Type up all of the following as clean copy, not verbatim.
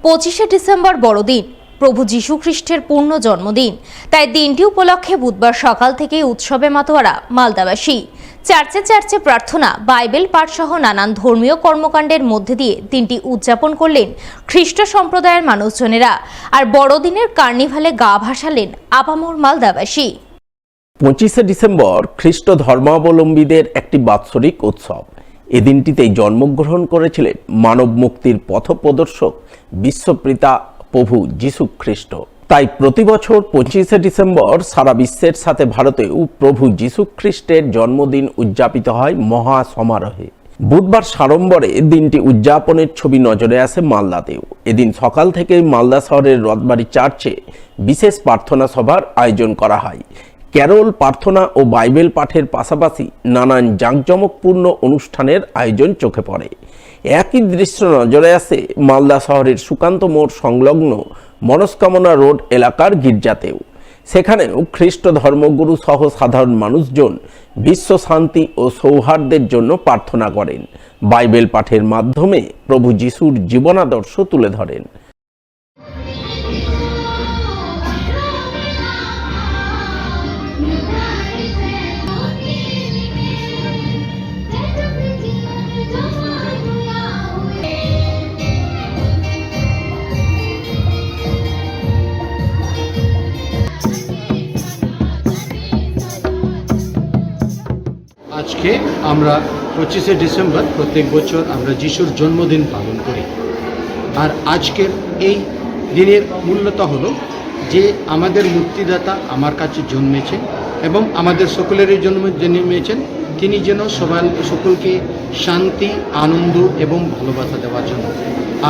25শে December বড়দিন, প্রভু যীশু খ্রিস্টের পূর্ণ জন্মদিন। তাই দিনটি উপলক্ষে বুধবার সকাল থেকেই উৎসবে মাতোয়ারা মালদাবাসী। চার্চে চার্চে প্রার্থনা, বাইবেল পাঠ সহ নানান ধর্মীয় কর্মকাণ্ডের মধ্যে দিয়ে দিনটি উদযাপন করলেন খ্রিস্ট সম্প্রদায়ের মানুষজনেরা। আর বড়দিনের কার্নিভালে গা ভাসালেন আপামর মালদাবাসী। 25শে ডিসেম্বর খ্রিস্ট ধর্মাবলম্বীদের একটি বাৎসরিক উৎসব। এ দিনটিতেই জন্মগ্রহণ করেছিলেন মানব মুক্তির পথপ্রদর্শক বিশ্বপিতা প্রভু যীশু খ্রিস্ট। তাই প্রতি বছর 25শে ডিসেম্বর সারা বিশ্বের সাথে ভারতেও প্রভু যীশু খ্রিস্টের জন্মদিন উদযাপিত হয় মহা সমারোহে। বুধবার সাড়ম্বরে দিনটি উদযাপনের ছবি নজরে আসে মালদাতেও। এদিন সকাল থেকেই মালদা শহরের রথবাড়ি চার্চে বিশেষ প্রার্থনা সভার আয়োজন করা হয়। ক্যারল, প্রার্থনা ও বাইবেল পাঠের পাশাপাশি নানান জাঁকজমকপূর্ণ অনুষ্ঠানের আয়োজন চোখে পড়ে। একই দৃশ্য নজরে আসে মালদা শহরের সুকান্ত মোড় সংলগ্ন মনস্কামনা রোড এলাকার গির্জাতেও। সেখানেও খ্রিস্ট ধর্মগুরু সহ সাধারণ মানুষজন বিশ্ব শান্তি ও সৌহার্দ্যের জন্য প্রার্থনা করেন। বাইবেল পাঠের মাধ্যমে প্রভু যীশুর জীবনাদর্শ তুলে ধরেন। আজকে আমরা 25শে ডিসেম্বর প্রত্যেক বছর আমরা যিশুর জন্মদিন পালন করি। আর আজকের এই দিনের মূল্যতা হলো যে আমাদের মুক্তিদাতা আমার কাছে জন্মেছেন এবং আমাদের সকলেরই জন্মেছেন। তিনি যেন সকলকে শান্তি, আনন্দ এবং ভালোবাসা দেওয়ার জন্য।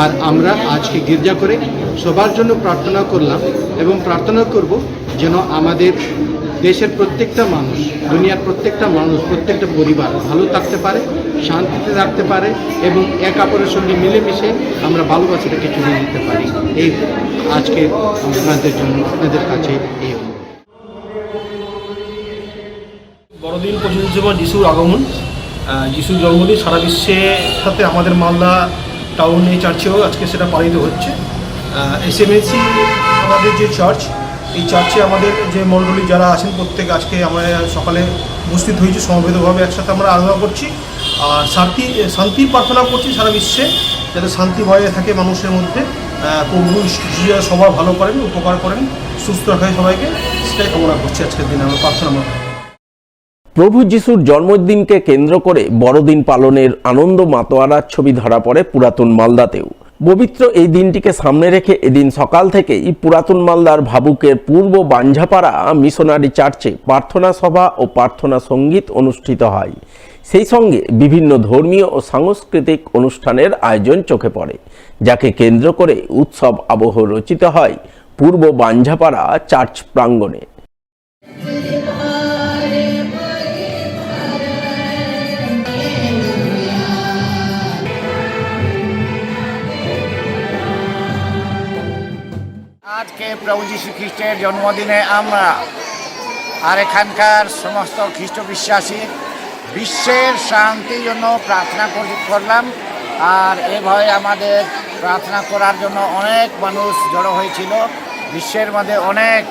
আর আমরা আজকে গির্জা করে সবার জন্য প্রার্থনা করলাম এবং প্রার্থনা করব যেন আমাদের দেশের প্রত্যেকটা মানুষ, দুনিয়ার প্রত্যেকটা মানুষ, প্রত্যেকটা পরিবার ভালো থাকতে পারে, শান্তিতে থাকতে পারে এবং এক অপরের সঙ্গে মিলেমিশে আমরা ভালোবাসাটাকে চলে দিতে পারি। এই আজকে আপনাদের জন্য, আপনাদের কাছে এই বড়দিন 25শে ডিসেম্বর যিশুর আগমন, যিশুর জন্মদিন সারা বিশ্বের সাথে আমাদের মালদা টাউনে চার্চেও আজকে সেটা পালিত হচ্ছে। এসএমএসি আমাদের যে চার্চ, এই চার্চে আমাদের যে মণ্ডলী যারা আছেন প্রত্যেকে আজকে আমরা সকালে উপস্থিত হয়েছি, সমবেতভাবে একসাথে আমরা আরাধনা করছি। আর শান্তির প্রার্থনা করছি সারা বিশ্বে, যাতে শান্তি বজায় থাকে মানুষের মধ্যে। প্রভু সবার ভালো করেন, উপকার করেন, সুস্থ রাখেন সবাইকে, সেটাই কামনা করছি আজকের দিনে আমরা প্রার্থনা করব। প্রভু যীশুর জন্মদিনকে কেন্দ্র করে বড়দিন পালনের আনন্দ মাতোয়ারার ছবি ধরা পড়ে পুরাতন মালদাতেও। পবিত্র এই দিনটিকে সামনে রেখে এদিন সকাল থেকেই পুরাতন মালদার ভাবুকের পূর্ব বাঞ্ঝাপাড়া মিশনারি চার্চে প্রার্থনা সভা ও প্রার্থনা সঙ্গীত অনুষ্ঠিত হয়। সেই সঙ্গে বিভিন্ন ধর্মীয় ও সাংস্কৃতিক অনুষ্ঠানের আয়োজন চোখে পড়ে, যাকে কেন্দ্র করে উৎসব আবহ রচিত হয় পূর্ব বাঞ্ঝাপাড়া চার্চ প্রাঙ্গণে। আজকে প্রভু যীশু খ্রিস্টের জন্মদিনে আমরা আর এখানকার সমস্ত খ্রিস্ট বিশ্বাসী বিশ্বের শান্তির জন্য প্রার্থনা করলাম। আর এভাবে আমাদের প্রার্থনা করার জন্য অনেক মানুষ জড়ো হয়েছিল। বিশ্বের মধ্যে অনেক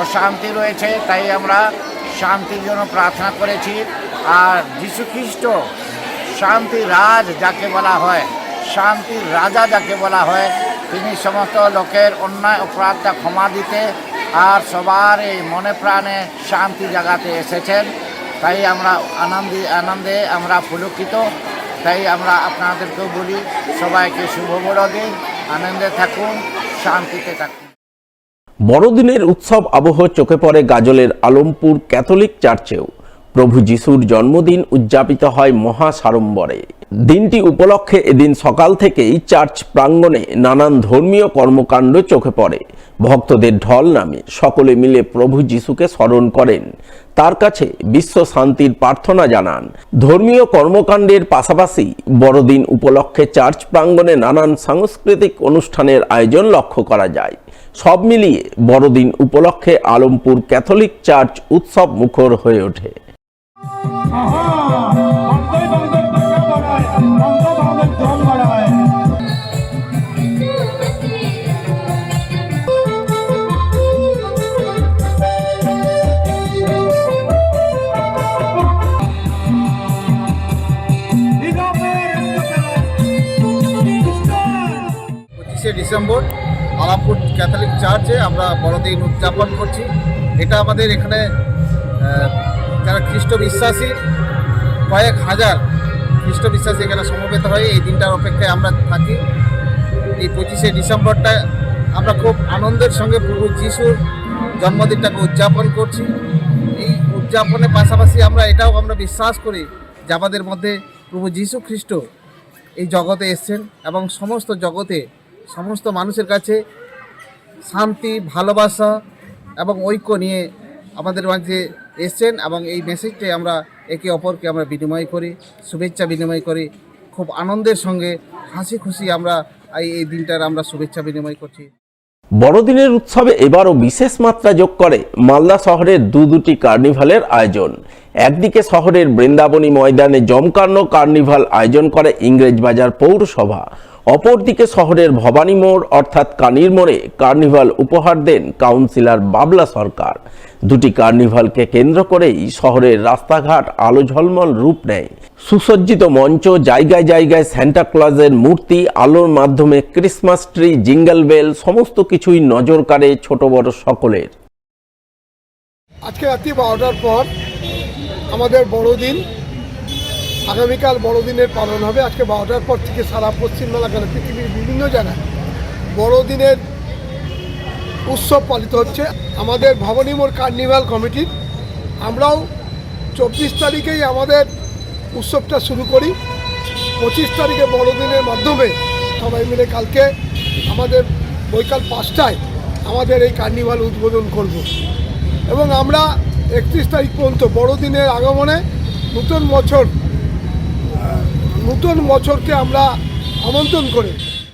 অশান্তি রয়েছে, তাই আমরা শান্তির জন্য প্রার্থনা করেছি। আর যীশু খ্রিস্ট শান্তির রাজ যাকে বলা হয়, শান্তির রাজা যাকে বলা হয়, তিনি সমস্ত লোকের অন্যায় অপরাধটা ক্ষমা দিতে আর সবার এই মনে প্রাণে শান্তি জাগাতে এসেছেন। তাই আমরা আনন্দে আমরা পুলকিত। তাই আমরা আপনাদেরকেও বলি, সবাইকে শুভ বড়দিন, আনন্দে থাকুন, শান্তিতে থাকুন। বড়দিনের উৎসব আবহ চোখে পড়ে গাজলের আলমপুর ক্যাথলিক চার্চেও। প্রভু যীশুর জন্মদিন উদযাপিত হয় মহা সাড়ম্বরে। দিনটি উপলক্ষে এদিন সকাল থেকেই চার্চ প্রাঙ্গণে নানান ধর্মীয় কর্মকাণ্ড চোখে পড়ে। ভক্তদের ঢল নামে সকলে মিলে প্রভু যীশুকে স্মরণ করেন, তার কাছে বিশ্ব শান্তির প্রার্থনা জানান। ধর্মীয় কর্মকাণ্ডের পাশাপাশি বড়দিন উপলক্ষে চার্চ প্রাঙ্গণে নানান সাংস্কৃতিক অনুষ্ঠানের আয়োজন লক্ষ্য করা যায়। সব মিলিয়ে বড়দিন উপলক্ষে আলমপুর ক্যাথলিক চার্চ উৎসব মুখর হয়ে ওঠে। 25শে ডিসেম্বর আলামপুর ক্যাথলিক চার্চে আমরা বড়দিন উদযাপন করছি। এটা আমাদের এখানে যারা খ্রিস্ট বিশ্বাসী, কয়েক হাজার খ্রিস্ট বিশ্বাসী এখানে সমবেত হয়ে এই দিনটার অপেক্ষায় আমরা থাকি। এই 25শে ডিসেম্বরটা আমরা খুব আনন্দের সঙ্গে প্রভু যিশুর জন্মদিনটাকে উদযাপন করছি। এই উদযাপনের পাশাপাশি আমরা বিশ্বাস করি যে আমাদের মধ্যে প্রভু যীশু খ্রিস্ট এই জগতে এসেছেন এবং সমস্ত জগতে সমস্ত মানুষের কাছে শান্তি, ভালোবাসা এবং ঐক্য নিয়ে আমাদের মাঝে এসেছেন এবং এই মেসেজটাই আমরা একে অপরকে আমরা বিনিময় করি, শুভেচ্ছা বিনিময় করি। খুব আনন্দের সঙ্গে হাসি খুশি আমরা এই দিনটার আমরা শুভেচ্ছা বিনিময় করছি। বড়দিনের উৎসবে এবারও বিশেষ মাত্রা যোগ করে মালদা শহরের দুটি কার্নিভালের আয়োজন। একদিকে শহরের বৃন্দাবনী ময়দানে জমকানো কার্নিভাল আয়োজন করে ইংরেজবাজার পৌরসভা, অপরদিকে শহরের ভবানী মোড় অর্থাৎ কানির মোড়ে কার্নিভাল উপহার দেন কাউন্সিলর বাবলা সরকার। দুটি কার্নিভালকে কেন্দ্র করেই শহরের রাস্তাঘাট আলো ঝলমল রূপ নেয়। সুসজ্জিত মঞ্চ, জায়গায় জায়গায় সান্টা ক্লজের মূর্তি, আলোর মাধ্যমে ক্রিসমাস ট্রি, জিঙ্গল বেল সমস্ত কিছুই নজর কাড়ে ছোট বড় সকলের। আজকে রাত্রি 12টার পর আমাদের বড়দিন, আগামীকাল বড়দিনের পালন হবে। আজকে 12টার পর থেকে সারা পশ্চিমবাংলা কেন পৃথিবীর বিভিন্ন জায়গায় বড়দিনের উৎসব পালিত হচ্ছে। আমাদের ভবানী মোড় কার্নিভাল কমিটির আমরাও 24 তারিখেই আমাদের উৎসবটা শুরু করি। 25 তারিখে বড়দিনের মাধ্যমে সবাই মিলে কালকে আমাদের বৈকাল 5টায় আমাদের এই কার্নিভাল উদ্বোধন করব এবং আমরা 31 তারিখ পর্যন্ত বড়দিনের আগমনে নতুন বছরকে আমরা আমন্ত্রণ করে